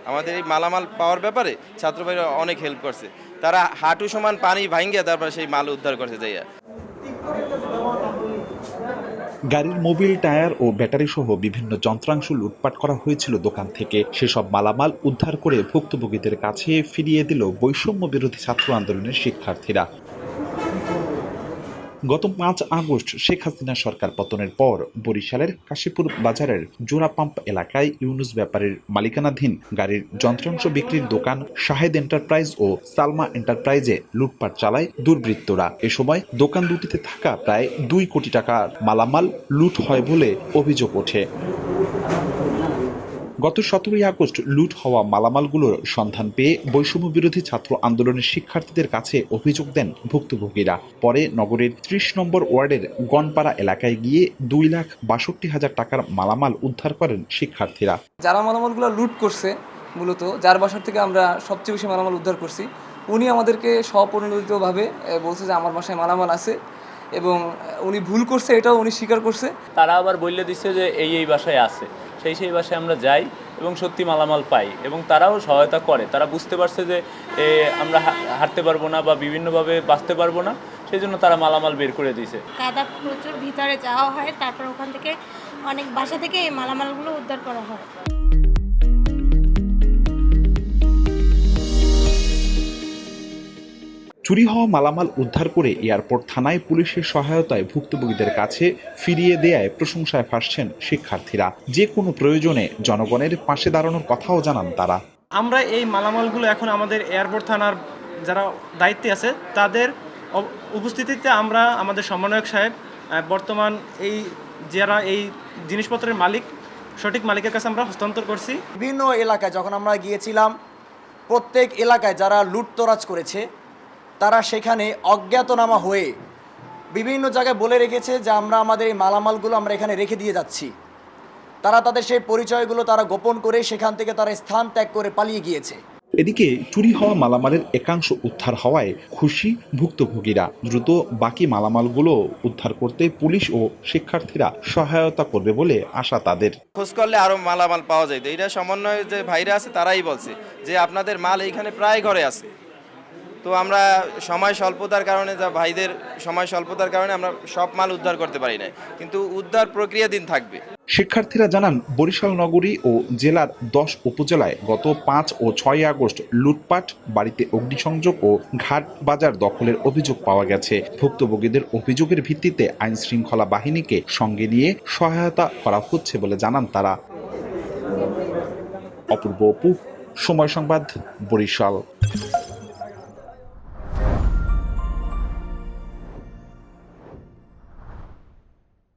আমাদের এই মালামাল পাওয়ার ব্যাপারে ছাত্র ভাইরা অনেক হেল্প করছে। তারা হাঁটু সমান পানি ভাঙ্গিয়া তারপর সেই মাল উদ্ধার করছে যাইয়া। গাড়ির মোবিল, টায়ার ও ব্যাটারি সহ বিভিন্ন যন্ত্রাংশ লুটপাট করা হয়েছিল দোকান থেকে। সেসব মালামাল উদ্ধার করে ভুক্তভোগীদের কাছে ফিরিয়ে দিল বৈষম্য বিরোধী ছাত্র আন্দোলনের শিক্ষার্থীরা। গত ৫ আগস্ট শেখ হাসিনা সরকার পতনের পর বরিশালের কাশীপুর বাজারের জোড়া পাম্প এলাকায় ইউনুস ব্যাপারীর মালিকানাধীন গাড়ির যন্ত্রাংশ বিক্রির দোকান শাহেদ এন্টারপ্রাইজ ও সালমা এন্টারপ্রাইজে লুটপাট চালায় দুর্বৃত্তরা। এ সময় দোকান দুটিতে থাকা প্রায় ২ কোটি টাকার মালামাল লুট হয় বলে অভিযোগ ওঠে। গত ১৭ আগস্ট লুট হওয়া মালামালগুলোর সন্ধান পেয়ে বৈষম্য বিরোধী ছাত্র আন্দোলনের শিক্ষার্থীদের কাছে অভিযোগ দেন ভুক্তভোগীরা। পরে নগরের ৩০ নম্বর ওয়ার্ডের গনপাড়া এলাকায় গিয়ে ২,৬২,০০০ টাকার মালামাল উদ্ধার করেন শিক্ষার্থীরা। যারা মালামালগুলো লুট করছে, মূলত যার বাসার থেকে আমরা সবচেয়ে বেশি মালামাল উদ্ধার করছি, উনি আমাদেরকে স্বপরিণতিতভাবে বলছে যে আমার বাসায় মালামাল আছে এবং উনি ভুল করছে, এটাও উনি স্বীকার করছে। তারা আবার বলে দিচ্ছে যে এই বাসায় আছে, সেই বাসায় আমরা যাই এবং সত্যি মালামাল পাই এবং তারাও সহায়তা করে। তারা বুঝতে পারছে যে আমরা হাঁটতে পারবো না বা বিভিন্নভাবে বাঁচতে পারবো না, সেই জন্য তারা মালামাল বের করে দিয়েছে। কাদা প্রচুর ভিতরে যাওয়া হয়, তারপর ওখান থেকে অনেক বাসা থেকে এই মালামালগুলো উদ্ধার করা হয়। চুরি হওয়া মালামাল উদ্ধার করে এয়ারপোর্ট থানায় পুলিশের সহায়তায় ভুক্তভোগীদের কাছে ফিরিয়ে দেয়ায় প্রশংসায় ভাসছেন শিক্ষার্থীরা। যে কোনো প্রয়োজনে জনগণের পাশে দাঁড়ানোর কথাও জানান তারা। আমরা এই মালামালগুলো এখন আমাদের এয়ারপোর্ট থানার যারা দায়িত্বে আছে তাদের উপস্থিতিতে আমরা আমাদের সমন্বয়ক সাহেব বর্তমান যারা এই জিনিসপত্রের মালিক, সঠিক মালিকের কাছে আমরা হস্তান্তর করছি। বিভিন্ন এলাকায় যখন আমরা গিয়েছিলাম, প্রত্যেক এলাকায় যারা লুটতরাজ করেছে তারা সেখানে অজ্ঞাতনামা হয়ে বিভিন্ন জায়গায় বলে রেখেছে যে আমরা আমাদের এই মালামালগুলো আমরা এখানে রেখে দিয়ে যাচ্ছি। তারা তাদের সেই পরিচয়গুলো তারা গোপন করে সেখান থেকে তারা স্থান ত্যাগ করে পালিয়ে গিয়েছে। এদিকে চুরি হওয়া মালামালের একাংশ উদ্ধার হওয়ায় খুশি ভুক্তভোগীরা। দ্রুত বাকি মালামালগুলো উদ্ধার করতে পুলিশ ও শিক্ষার্থীরা সহায়তা করবে বলে আশা তাদের। খোঁজ করলে আরো মালামাল পাওয়া যায়। এইটা সমন্বয় যে ভাইরা আছে তারাই বলছে যে আপনাদের মাল এইখানে প্রায় ঘরে আছে। তো আমরা সময় স্বল্পতার কারণে ভাইদের সময় স্বল্পতার কারণে আমরা সব মাল উদ্ধার করতে পারি না, কিন্তু উদ্ধার প্রক্রিয়া দিন থাকবে। শিক্ষার্থীরা জানান, বরিশাল নগরী ও জেলার ১০ উপজেলায় গত ৫ ও ৬ আগস্ট লুটপাট, বাড়িতে অগ্নিসংযোগ ও ঘাট বাজার দখলের অভিযোগ পাওয়া গেছে। ভুক্তভোগীদের অভিযোগের ভিত্তিতে আইন শৃঙ্খলা বাহিনীকে সঙ্গে নিয়ে সহায়তা করা হচ্ছে বলে জানান তারা। অপূর্ব অপু, সময় সংবাদ, বরিশাল।